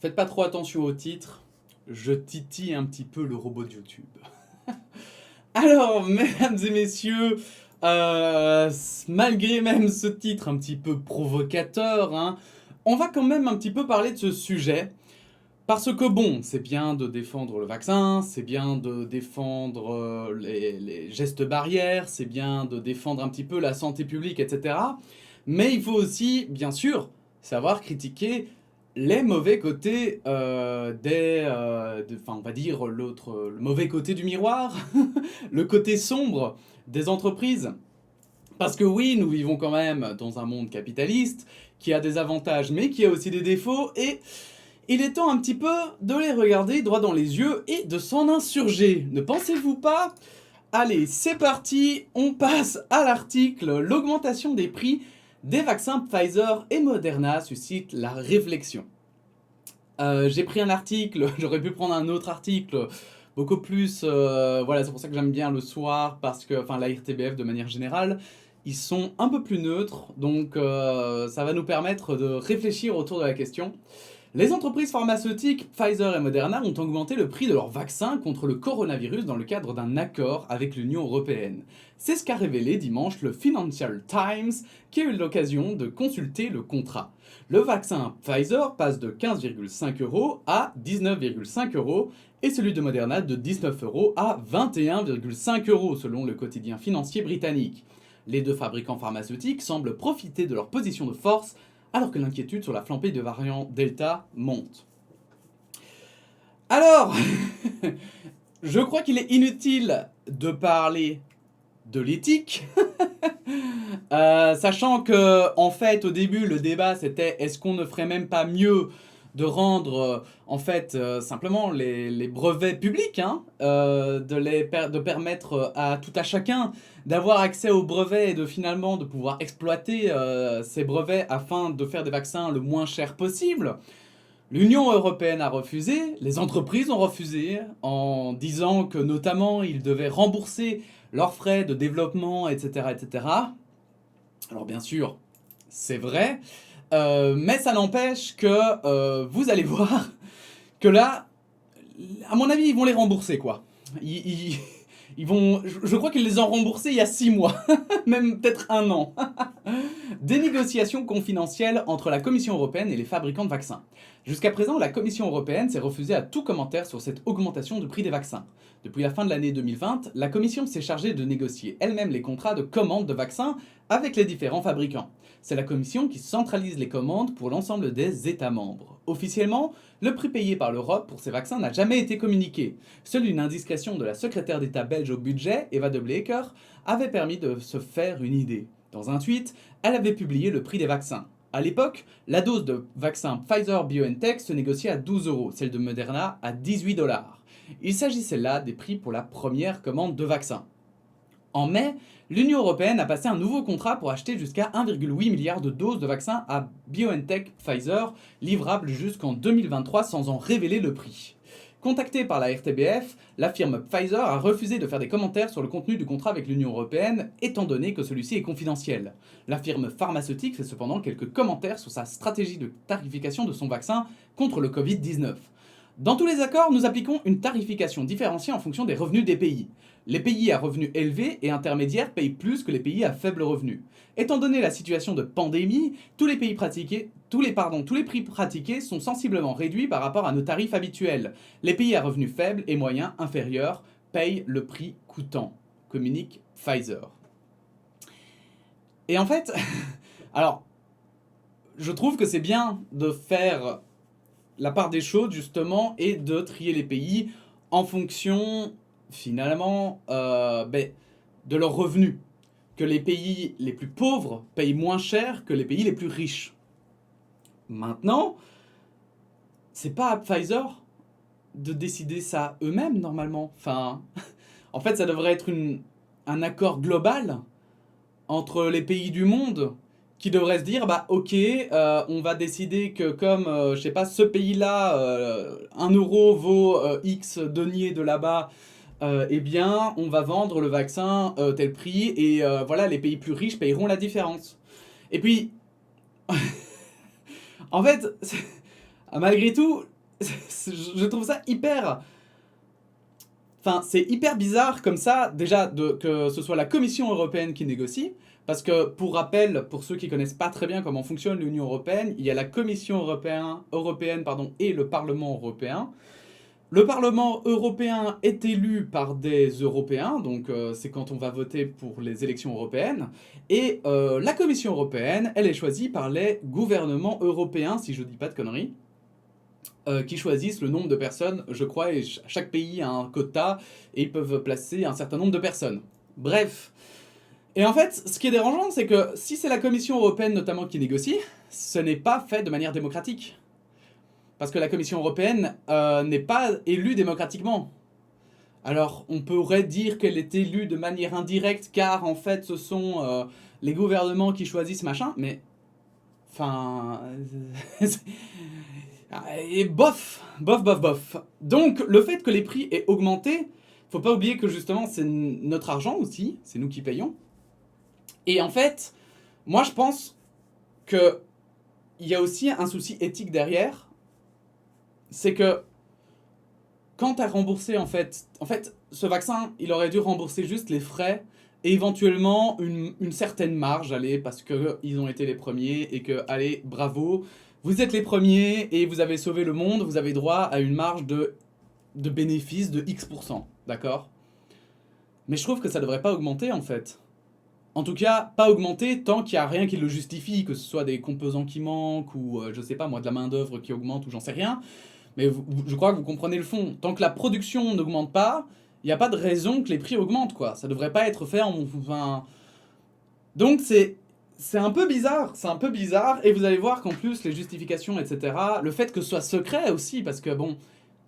Faites pas trop attention au titre, je titille un petit peu le robot de YouTube. Alors, mesdames et messieurs, malgré même ce titre un petit peu provocateur, hein, on va quand même un petit peu parler de ce sujet. Parce que bon, c'est bien de défendre le vaccin, c'est bien de défendre les gestes barrières, c'est bien de défendre un petit peu la santé publique, etc. Mais il faut aussi, bien sûr, savoir critiquer les mauvais côtés enfin, on va dire le mauvais côté du miroir, le côté sombre des entreprises. Parce que oui, nous vivons quand même dans un monde capitaliste qui a des avantages mais qui a aussi des défauts et il est temps un petit peu de les regarder droit dans les yeux et de s'en insurger. Ne pensez-vous pas? Allez, c'est parti, on passe à l'article. L'augmentation des prix des vaccins Pfizer et Moderna suscite la réflexion. J'ai pris un article, j'aurais pu prendre un autre article, beaucoup plus... voilà, c'est pour ça que j'aime bien le soir, parce que, enfin la RTBF de manière générale, ils sont un peu plus neutres, donc ça va nous permettre de réfléchir autour de la question. Les entreprises pharmaceutiques Pfizer et Moderna ont augmenté le prix de leurs vaccins contre le coronavirus dans le cadre d'un accord avec l'Union européenne. C'est ce qu'a révélé dimanche le Financial Times, qui a eu l'occasion de consulter le contrat. Le vaccin Pfizer passe de 15,5 € à 19,5 € et celui de Moderna de 19 € à 21,5 € selon le quotidien financier britannique. Les deux fabricants pharmaceutiques semblent profiter de leur position de force alors que l'inquiétude sur la flambée de variant Delta monte. Alors, je crois qu'il est inutile de parler de l'éthique, sachant que, en fait, au début, le débat c'était est-ce qu'on ne ferait même pas mieux de rendre, en fait, simplement les brevets publics, hein, de permettre à tout à chacun d'avoir accès aux brevets et de finalement de pouvoir exploiter ces brevets afin de faire des vaccins le moins cher possible. L'Union européenne a refusé, les entreprises ont refusé, en disant que notamment ils devaient rembourser leurs frais de développement, etc. etc. Alors bien sûr, c'est vrai, mais ça n'empêche que vous allez voir que là, à mon avis, ils vont les rembourser, quoi. Ils vont, je crois qu'ils les ont remboursés il y a 6 mois, même peut-être 1 an. Des négociations confidentielles entre la Commission européenne et les fabricants de vaccins. Jusqu'à présent, la Commission européenne s'est refusée à tout commentaire sur cette augmentation du prix des vaccins. Depuis la fin de l'année 2020, la Commission s'est chargée de négocier elle-même les contrats de commande de vaccins avec les différents fabricants. C'est la Commission qui centralise les commandes pour l'ensemble des États membres. Officiellement, le prix payé par l'Europe pour ces vaccins n'a jamais été communiqué. Seule une indiscrétion de la secrétaire d'État belge au budget, Eva de Bleker, avait permis de se faire une idée. Dans un tweet, elle avait publié le prix des vaccins. À l'époque, la dose de vaccin Pfizer-BioNTech se négociait à 12 €, celle de Moderna à 18 $. Il s'agissait là des prix pour la première commande de vaccins. En mai, l'Union européenne a passé un nouveau contrat pour acheter jusqu'à 1,8 milliard de doses de vaccins à BioNTech Pfizer, livrables jusqu'en 2023 sans en révéler le prix. Contactée par la RTBF, la firme Pfizer a refusé de faire des commentaires sur le contenu du contrat avec l'Union européenne, étant donné que celui-ci est confidentiel. La firme pharmaceutique fait cependant quelques commentaires sur sa stratégie de tarification de son vaccin contre le Covid-19. Dans tous les accords, nous appliquons une tarification différenciée en fonction des revenus des pays. Les pays à revenus élevés et intermédiaires payent plus que les pays à faible revenu. Étant donné la situation de pandémie, tous les prix pratiqués sont sensiblement réduits par rapport à nos tarifs habituels. Les pays à revenus faibles et moyens inférieurs payent le prix coûtant, communique Pfizer. Et en fait, alors, je trouve que c'est bien de faire la part des choses justement et de trier les pays en fonction finalement de leurs revenus. Que les pays les plus pauvres payent moins cher que les pays les plus riches. Maintenant, c'est pas à Pfizer de décider ça eux-mêmes normalement. Enfin, en fait, ça devrait être un accord global entre les pays du monde qui devrait se dire bah ok, on va décider que comme je sais pas, ce pays-là 1 euro vaut X deniers de là-bas, eh bien on va vendre le vaccin tel prix et voilà, les pays plus riches payeront la différence. Et puis en fait malgré tout, je trouve ça hyper... Enfin, c'est hyper bizarre comme ça, déjà, que ce soit la Commission européenne qui négocie, parce que, pour rappel, pour ceux qui connaissent pas très bien comment fonctionne l'Union européenne, il y a la Commission européenne pardon, et le Parlement européen. Le Parlement européen est élu par des Européens, donc c'est quand on va voter pour les élections européennes, et la Commission européenne, elle est choisie par les gouvernements européens, si je dis pas de conneries. Qui choisissent le nombre de personnes, je crois, et chaque pays a un quota, et ils peuvent placer un certain nombre de personnes. Bref. Et en fait, ce qui est dérangeant, c'est que si c'est la Commission européenne notamment qui négocie, ce n'est pas fait de manière démocratique. Parce que la Commission européenne n'est pas élue démocratiquement. Alors, on pourrait dire qu'elle est élue de manière indirecte, car en fait, ce sont les gouvernements qui choisissent machin, mais... Enfin... Et bof, bof, bof, bof. Donc, le fait que les prix aient augmenté, faut pas oublier que justement, c'est notre argent aussi, c'est nous qui payons. Et en fait, moi je pense que il y a aussi un souci éthique derrière, c'est que quand tu as remboursé en fait, ce vaccin, il aurait dû rembourser juste les frais et éventuellement une certaine marge, allez, parce qu'ils ont été les premiers et que, allez, bravo, vous êtes les premiers et vous avez sauvé le monde, vous avez droit à une marge de bénéfice de X%, d'accord? Mais je trouve que ça devrait pas augmenter en fait. En tout cas, pas augmenter tant qu'il n'y a rien qui le justifie, que ce soit des composants qui manquent ou, je sais pas moi, de la main-d'œuvre qui augmente ou j'en sais rien. Mais je crois que vous comprenez le fond. Tant que la production n'augmente pas, il n'y a pas de raison que les prix augmentent, quoi. Ça devrait pas être fait en... Enfin... Donc c'est un peu bizarre, c'est un peu bizarre. Et vous allez voir qu'en plus, les justifications, etc., le fait que ce soit secret aussi, parce que bon,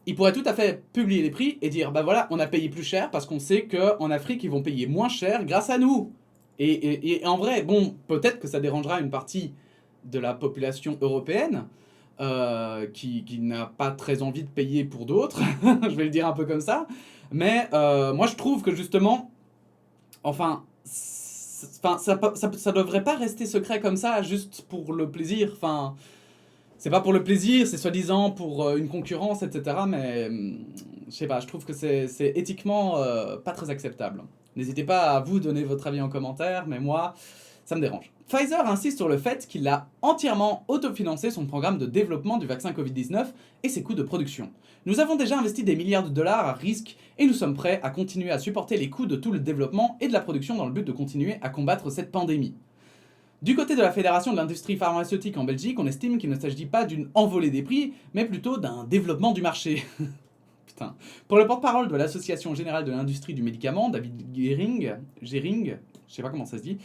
ils pourraient tout à fait publier les prix et dire, bah voilà, on a payé plus cher parce qu'on sait qu'en Afrique, ils vont payer moins cher grâce à nous. Et en vrai, bon, peut-être que ça dérangera une partie de la population européenne, qui n'a pas très envie de payer pour d'autres, je vais le dire un peu comme ça, mais moi je trouve que justement, enfin, ça devrait pas rester secret comme ça, juste pour le plaisir, enfin, c'est pas pour le plaisir, c'est soi-disant pour une concurrence, etc., mais je sais pas, je trouve que c'est éthiquement pas très acceptable. N'hésitez pas à vous donner votre avis en commentaire, mais moi, ça me dérange. Pfizer insiste sur le fait qu'il a entièrement autofinancé son programme de développement du vaccin Covid-19 et ses coûts de production. Nous avons déjà investi des milliards de dollars à risque et nous sommes prêts à continuer à supporter les coûts de tout le développement et de la production dans le but de continuer à combattre cette pandémie. Du côté de la Fédération de l'industrie pharmaceutique en Belgique, on estime qu'il ne s'agit pas d'une envolée des prix, mais plutôt d'un développement du marché. Putain. Pour le porte-parole de l'Association générale de l'industrie du médicament, David Gering, je sais pas comment ça se dit,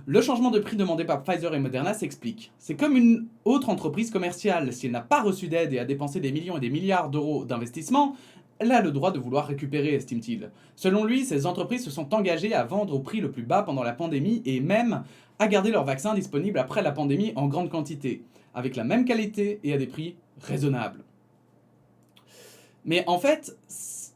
le changement de prix demandé par Pfizer et Moderna s'explique. C'est comme une autre entreprise commerciale, si elle n'a pas reçu d'aide et a dépensé des millions et des milliards d'euros d'investissement, elle a le droit de vouloir récupérer, estime-t-il. Selon lui, ces entreprises se sont engagées à vendre au prix le plus bas pendant la pandémie et même à garder leurs vaccins disponibles après la pandémie en grande quantité, avec la même qualité et à des prix raisonnables. Mais en fait,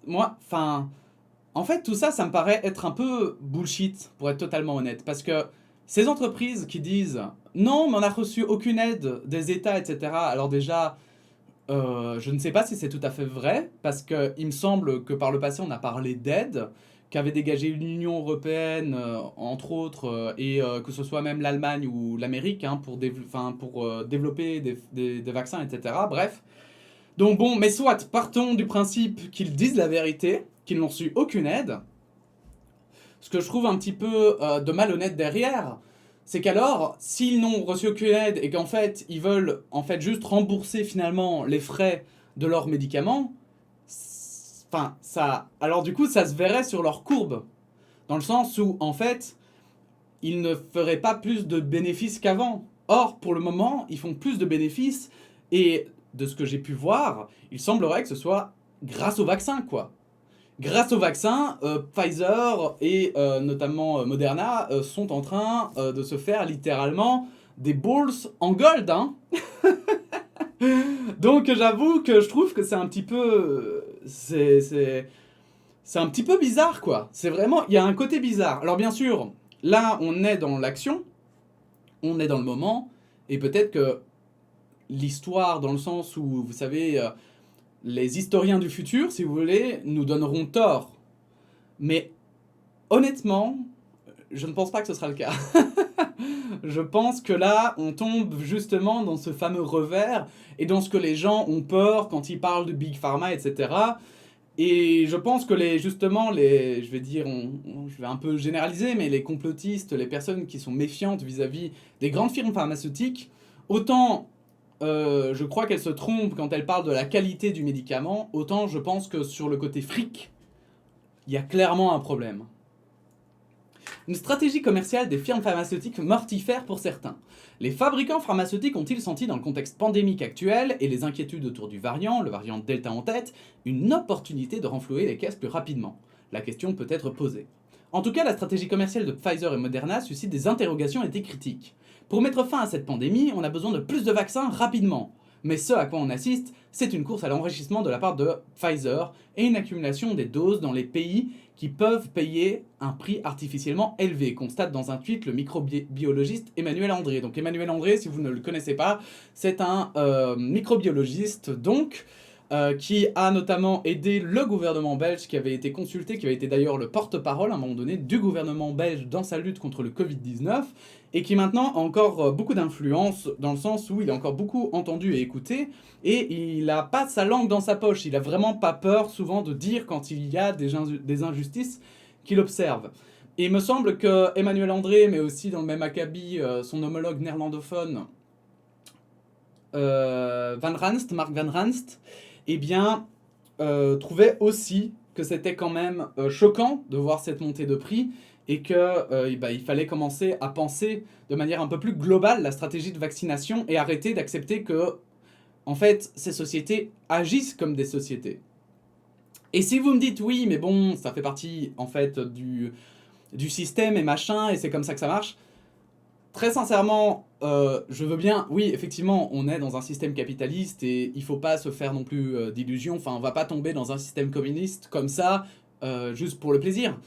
en fait, tout ça, ça me paraît être un peu bullshit, pour être totalement honnête. Parce que ces entreprises qui disent non, mais on n'a reçu aucune aide des États, etc. Alors déjà, je ne sais pas si c'est tout à fait vrai, parce qu'il me semble que par le passé, on a parlé d'aide qu'avait dégagé l'Union européenne, entre autres, et que ce soit même l'Allemagne ou l'Amérique, hein, pour développer des vaccins, etc. Bref. Donc bon, mais soit, partons du principe qu'ils disent la vérité, qu'ils n'ont reçu aucune aide. Ce que je trouve un petit peu de malhonnête derrière, c'est qu'alors, s'ils n'ont reçu aucune aide et qu'en fait, ils veulent en fait juste rembourser finalement les frais de leurs médicaments, enfin, ça... Alors du coup, ça se verrait sur leur courbe. Dans le sens où, en fait, ils ne feraient pas plus de bénéfices qu'avant. Or, pour le moment, ils font plus de bénéfices et de ce que j'ai pu voir, il semblerait que ce soit grâce au vaccin, quoi. Grâce au vaccin, Pfizer et notamment Moderna sont en train de se faire littéralement des balls en gold, hein. Donc j'avoue que je trouve que c'est un petit peu... C'est un petit peu bizarre, quoi. C'est vraiment... Il y a un côté bizarre. Alors bien sûr, là, on est dans l'action, on est dans le moment, et peut-être que l'histoire, dans le sens où, vous savez, les historiens du futur, si vous voulez, nous donneront tort. Mais honnêtement, je ne pense pas que ce sera le cas. Je pense que là, on tombe justement dans ce fameux revers et dans ce que les gens ont peur quand ils parlent de Big Pharma, etc. Et je pense que justement, je vais dire, je vais un peu généraliser, mais les complotistes, les personnes qui sont méfiantes vis-à-vis des grandes firmes pharmaceutiques, autant je crois qu'elles se trompent quand elles parlent de la qualité du médicament, autant je pense que sur le côté fric, il y a clairement un problème. Une stratégie commerciale des firmes pharmaceutiques mortifère pour certains. Les fabricants pharmaceutiques ont-ils senti dans le contexte pandémique actuel et les inquiétudes autour du variant, le variant Delta en tête, une opportunité de renflouer les caisses plus rapidement? La question peut être posée. En tout cas, la stratégie commerciale de Pfizer et Moderna suscite des interrogations et des critiques. Pour mettre fin à cette pandémie, on a besoin de plus de vaccins rapidement. Mais ce à quoi on assiste, c'est une course à l'enrichissement de la part de Pfizer et une accumulation des doses dans les pays qui peuvent payer un prix artificiellement élevé, constate dans un tweet le microbiologiste Emmanuel André. Donc Emmanuel André, si vous ne le connaissez pas, c'est un microbiologiste donc qui a notamment aidé le gouvernement belge qui avait été consulté, qui avait été d'ailleurs le porte-parole à un moment donné du gouvernement belge dans sa lutte contre le Covid-19 et qui maintenant a encore beaucoup d'influence dans le sens où il est encore beaucoup entendu et écouté et il n'a pas sa langue dans sa poche, il a vraiment pas peur souvent de dire quand il y a des injustices qu'il observe. Et il me semble que Emmanuel André, mais aussi dans le même acabit son homologue néerlandophone Van Ranst, Mark Van Ranst, eh bien, trouvait aussi que c'était quand même choquant de voir cette montée de prix et qu'il fallait commencer à penser de manière un peu plus globale la stratégie de vaccination et arrêter d'accepter que, en fait, ces sociétés agissent comme des sociétés. Et si vous me dites oui, mais bon, ça fait partie en fait du système et machin, et c'est comme ça que ça marche, très sincèrement, je veux bien, oui, effectivement, on est dans un système capitaliste et il faut pas se faire non plus d'illusions. Enfin, on va pas tomber dans un système communiste comme ça, juste pour le plaisir.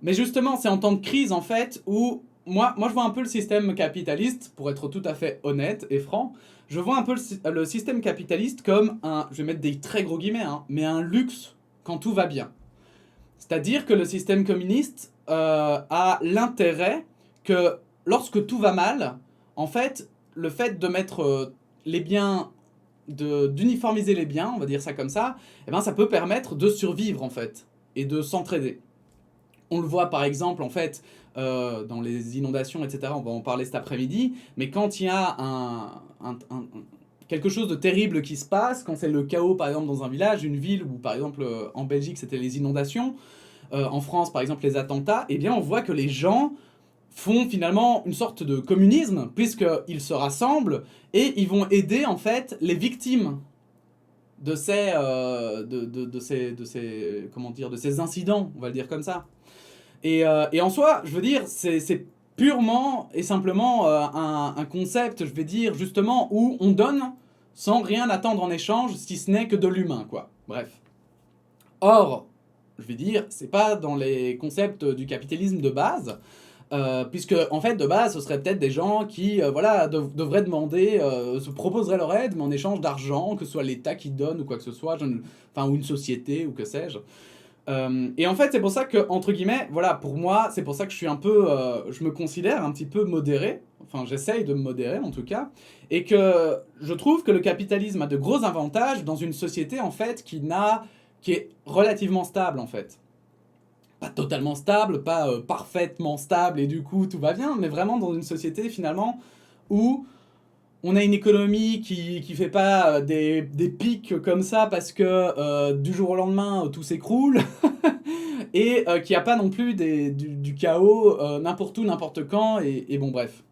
Mais justement, c'est en temps de crise, en fait, où moi je vois un peu le système capitaliste, pour être tout à fait honnête et franc, je vois un peu le système capitaliste comme je vais mettre des très gros guillemets, hein, mais un luxe quand tout va bien. C'est-à-dire que le système communiste a l'intérêt que lorsque tout va mal, en fait, le fait de mettre les biens, d'uniformiser les biens, on va dire ça comme ça, eh ben, ça peut permettre de survivre, en fait, et de s'entraider. On le voit par exemple, en fait, dans les inondations, etc., on va en parler cet après-midi, mais quand il y a quelque chose de terrible qui se passe, quand c'est le chaos, par exemple, dans un village, une ville, ou par exemple, en Belgique, c'était les inondations, en France, par exemple, les attentats, eh bien, on voit que les gens font finalement une sorte de communisme, puisqu'ils se rassemblent et ils vont aider, en fait, les victimes de ces incidents, on va le dire comme ça. Et en soi, je veux dire, c'est purement et simplement un concept, je vais dire, justement, où on donne sans rien attendre en échange, si ce n'est que de l'humain, quoi. Bref. Or, je vais dire, c'est pas dans les concepts du capitalisme de base, puisque, en fait, de base, ce serait peut-être des gens qui, devraient demander, se proposeraient leur aide, mais en échange d'argent, que ce soit l'État qui donne ou quoi que ce soit, ou une société, ou que sais-je. Et en fait, c'est pour ça que, entre guillemets, voilà, pour moi, c'est pour ça que je suis un peu, je me considère un petit peu modéré, enfin, j'essaye de me modérer en tout cas, et que je trouve que le capitalisme a de gros avantages dans une société, en fait, qui est relativement stable, en fait. Pas totalement stable, pas parfaitement stable, et du coup, tout va bien, mais vraiment dans une société, finalement, où on a une économie qui fait pas des pics comme ça parce que du jour au lendemain tout s'écroule et qui a pas non plus du chaos n'importe où, n'importe quand et bon bref.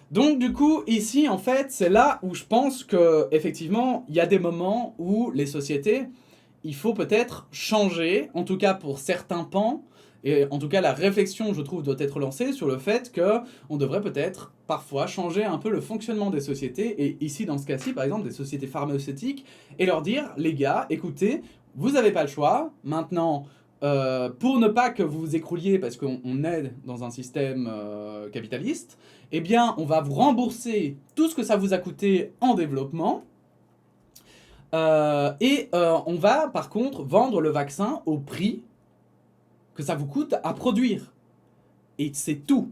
Donc du coup ici en fait c'est là où je pense que effectivement il y a des moments où les sociétés il faut peut-être changer, en tout cas pour certains pans. Et en tout cas, la réflexion, je trouve, doit être lancée sur le fait qu'on devrait peut-être parfois changer un peu le fonctionnement des sociétés, et ici, dans ce cas-ci, par exemple, des sociétés pharmaceutiques, et leur dire, les gars, écoutez, vous n'avez pas le choix, maintenant, pour ne pas que vous vous écrouliez, parce qu'on est dans un système capitaliste, eh bien, on va vous rembourser tout ce que ça vous a coûté en développement, On va par contre vendre le vaccin au prix que ça vous coûte à produire. Et c'est tout.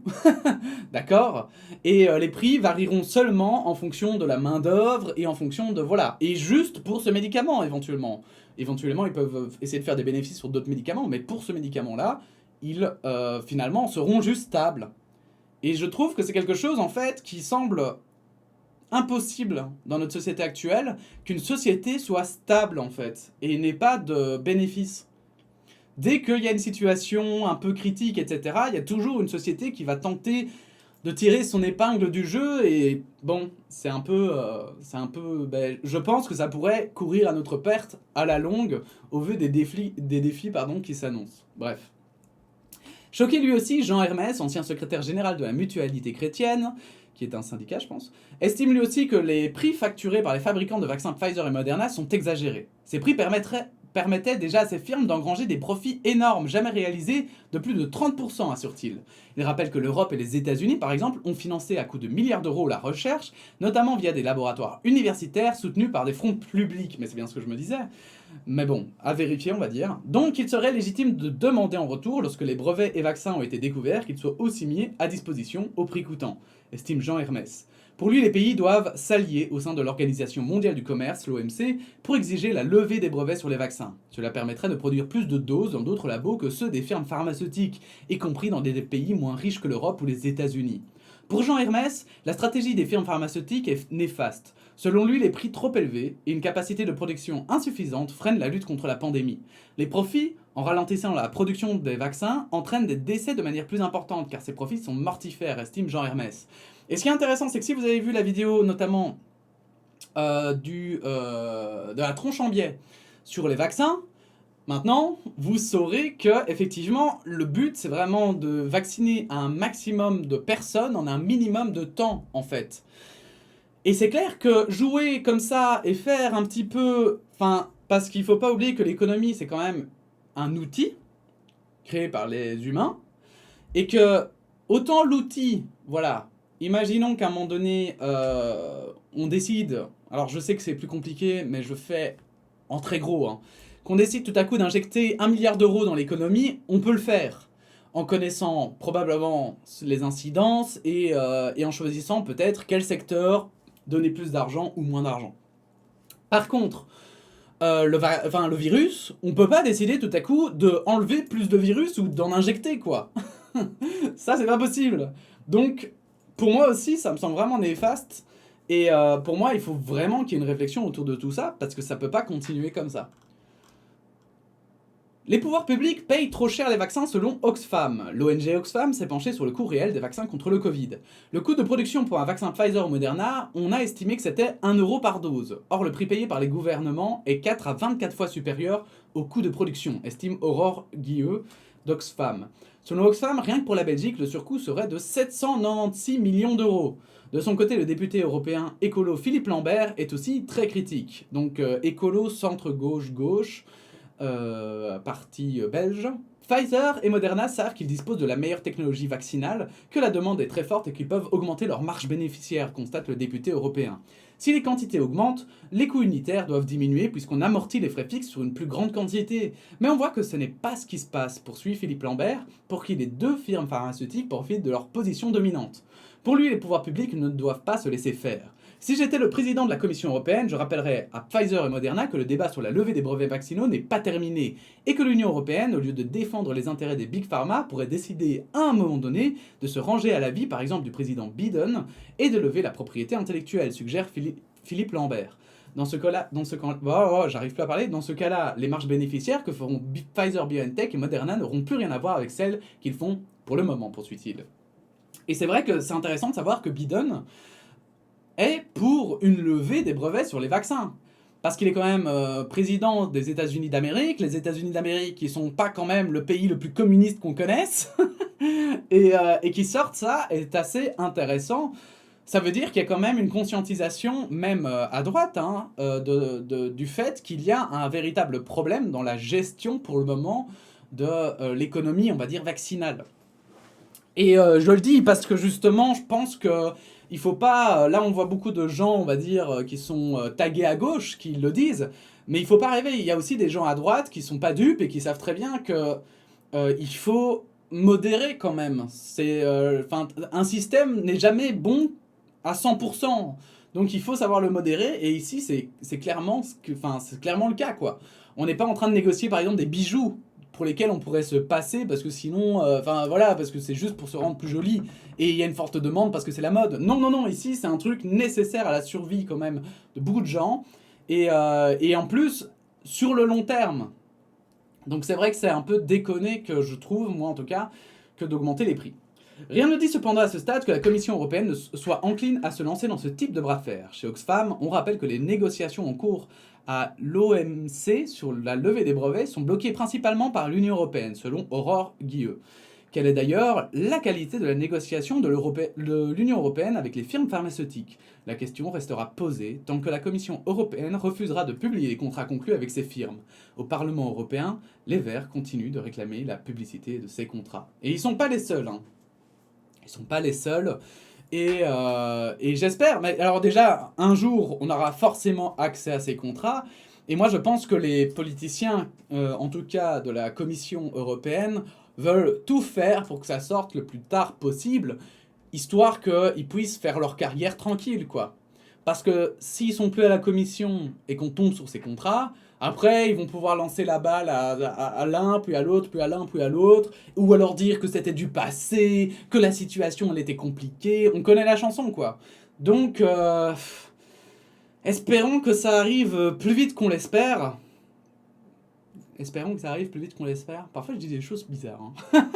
D'accord. Et les prix varieront seulement en fonction de la main-d'œuvre et en fonction de. Voilà. Et juste pour ce médicament, éventuellement. Éventuellement, ils peuvent essayer de faire des bénéfices sur d'autres médicaments, mais pour ce médicament-là, ils finalement seront juste stables. Et je trouve que c'est quelque chose, en fait, qui semble impossible dans notre société actuelle, qu'une société soit stable, en fait, et n'ait pas de bénéfices. Dès qu'il y a une situation un peu critique, etc., il y a toujours une société qui va tenter de tirer son épingle du jeu et bon, c'est un peu, je pense que ça pourrait courir à notre perte à la longue au vu des défis qui s'annoncent. Bref. Choqué lui aussi, Jean Hermès, ancien secrétaire général de la Mutualité chrétienne, qui est un syndicat je pense, estime lui aussi que les prix facturés par les fabricants de vaccins Pfizer et Moderna sont exagérés. Ces prix permettait déjà à ces firmes d'engranger des profits énormes, jamais réalisés, de plus de 30%, assure-t-il. Il rappelle que l'Europe et les États-Unis, par exemple, ont financé à coups de milliards d'euros la recherche, notamment via des laboratoires universitaires soutenus par des fonds publics. Mais c'est bien ce que je me disais. Mais bon, à vérifier, on va dire. Donc, il serait légitime de demander en retour, lorsque les brevets et vaccins ont été découverts, qu'ils soient aussi mis à disposition au prix coûtant, estime Jean Hermès. Pour lui, les pays doivent s'allier au sein de l'Organisation mondiale du commerce, l'OMC, pour exiger la levée des brevets sur les vaccins. Cela permettrait de produire plus de doses dans d'autres labos que ceux des firmes pharmaceutiques, y compris dans des pays moins riches que l'Europe ou les États-Unis. Pour Jean Hermès, la stratégie des firmes pharmaceutiques est néfaste. Selon lui, les prix trop élevés et une capacité de production insuffisante freinent la lutte contre la pandémie. Les profits, en ralentissant la production des vaccins, entraînent des décès de manière plus importante, car ces profits sont mortifères, estime Jean Hermès. Et ce qui est intéressant, c'est que si vous avez vu la vidéo notamment de la tronche en biais sur les vaccins, maintenant, vous saurez que effectivement, le but, c'est vraiment de vacciner un maximum de personnes en un minimum de temps, en fait. Et c'est clair que jouer comme ça et faire un petit peu... Enfin, parce qu'il ne faut pas oublier que l'économie, c'est quand même un outil créé par les humains, et que autant l'outil, voilà, imaginons qu'à un moment donné, on décide, alors je sais que c'est plus compliqué, mais je fais en très gros, hein, qu'on décide tout à coup d'injecter 1 milliard d'euros dans l'économie, on peut le faire, en connaissant probablement les incidences et en choisissant peut-être quel secteur donner plus d'argent ou moins d'argent. Par contre, le virus, on peut pas décider tout à coup de enlever plus de virus ou d'en injecter, quoi. Ça, c'est pas possible. Donc, pour moi aussi, ça me semble vraiment néfaste. Et pour moi, il faut vraiment qu'il y ait une réflexion autour de tout ça, parce que ça peut pas continuer comme ça. Les pouvoirs publics payent trop cher les vaccins selon Oxfam. L'ONG Oxfam s'est penchée sur le coût réel des vaccins contre le Covid. Le coût de production pour un vaccin Pfizer ou Moderna, on a estimé que c'était 1 euro par dose. Or, le prix payé par les gouvernements est 4 à 24 fois supérieur au coût de production, estime Aurore Guilleux d'Oxfam. Selon Oxfam, rien que pour la Belgique, le surcoût serait de 796 millions d'euros. De son côté, le député européen écolo Philippe Lambert est aussi très critique. Donc écolo centre-gauche-gauche, parti belge. Pfizer et Moderna savent qu'ils disposent de la meilleure technologie vaccinale, que la demande est très forte et qu'ils peuvent augmenter leur marge bénéficiaire, constate le député européen. Si les quantités augmentent, les coûts unitaires doivent diminuer puisqu'on amortit les frais fixes sur une plus grande quantité. Mais on voit que ce n'est pas ce qui se passe, poursuit Philippe Lambert, pour qui les deux firmes pharmaceutiques profitent de leur position dominante. Pour lui, les pouvoirs publics ne doivent pas se laisser faire. Si j'étais le président de la Commission européenne, je rappellerais à Pfizer et Moderna que le débat sur la levée des brevets vaccinaux n'est pas terminé et que l'Union européenne, au lieu de défendre les intérêts des Big Pharma, pourrait décider à un moment donné de se ranger à l'avis, par exemple, du président Biden et de lever la propriété intellectuelle, suggère Philippe Lambert. Dans ce cas-là, j'arrive plus à parler. Dans ce cas-là, les marges bénéficiaires que feront Pfizer, BioNTech et Moderna n'auront plus rien à voir avec celles qu'ils font pour le moment, poursuit-il. Et c'est vrai que c'est intéressant de savoir que Biden est pour une levée des brevets sur les vaccins. Parce qu'il est quand même président des États-Unis d'Amérique. Les États-Unis d'Amérique, qui sont pas quand même le pays le plus communiste qu'on connaisse, et qui sortent ça est assez intéressant. Ça veut dire qu'il y a quand même une conscientisation, même à droite, hein, du fait qu'il y a un véritable problème dans la gestion, pour le moment, de l'économie, on va dire, vaccinale. Et je le dis parce que justement, je pense que Il faut pas... Là, on voit beaucoup de gens, on va dire, qui sont tagués à gauche, qui le disent, mais il faut pas rêver. Il y a aussi des gens à droite qui sont pas dupes et qui savent très bien que il faut modérer quand même. Un système n'est jamais bon à 100%. Donc il faut savoir le modérer, et ici c'est clairement, c'est clairement le cas, quoi. On n'est pas en train de négocier par exemple des bijoux pour lesquels on pourrait se passer parce que sinon, voilà, parce que c'est juste pour se rendre plus joli et il y a une forte demande parce que c'est la mode. Non, non, non, ici c'est un truc nécessaire à la survie quand même de beaucoup de gens, et en plus sur le long terme. Donc c'est vrai que c'est un peu déconné, que je trouve, moi en tout cas, que d'augmenter les prix. Rien ne dit cependant à ce stade que la Commission européenne soit encline à se lancer dans ce type de bras de fer. Chez Oxfam, on rappelle que les négociations en cours à l'OMC sur la levée des brevets sont bloquées principalement par l'Union européenne, selon Aurore Guilleux. Quelle est d'ailleurs la qualité de la négociation de l'Union européenne avec les firmes pharmaceutiques? La question restera posée tant que la Commission européenne refusera de publier les contrats conclus avec ces firmes. Au Parlement européen, les Verts continuent de réclamer la publicité de ces contrats. Et ils ne sont pas les seuls, hein. Ils sont pas les seuls. Et j'espère, mais alors déjà, un jour, on aura forcément accès à ces contrats. Et moi, je pense que les politiciens, en tout cas de la Commission européenne, veulent tout faire pour que ça sorte le plus tard possible, histoire qu'ils puissent faire leur carrière tranquille, quoi. Parce que s'ils sont plus à la Commission et qu'on tombe sur ces contrats, après, ils vont pouvoir lancer la balle à l'un, puis à l'autre, puis à l'un, puis à l'autre, ou alors dire que c'était du passé, que la situation, elle était compliquée. On connaît la chanson, quoi. Donc, espérons que ça arrive plus vite qu'on l'espère. Espérons que ça arrive plus vite qu'on l'espère. Parfois, je dis des choses bizarres, hein.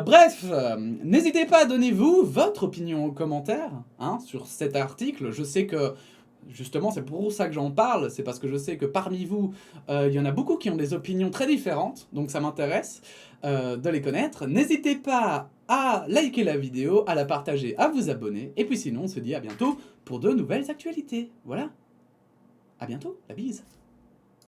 Bref, n'hésitez pas à donner vous votre opinion en commentaire, hein, sur cet article. Je sais que, justement, c'est pour ça que j'en parle, c'est parce que je sais que parmi vous, il y en a beaucoup qui ont des opinions très différentes, donc ça m'intéresse de les connaître. N'hésitez pas à liker la vidéo, à la partager, à vous abonner, et puis sinon, on se dit à bientôt pour de nouvelles actualités. Voilà, à bientôt, la bise.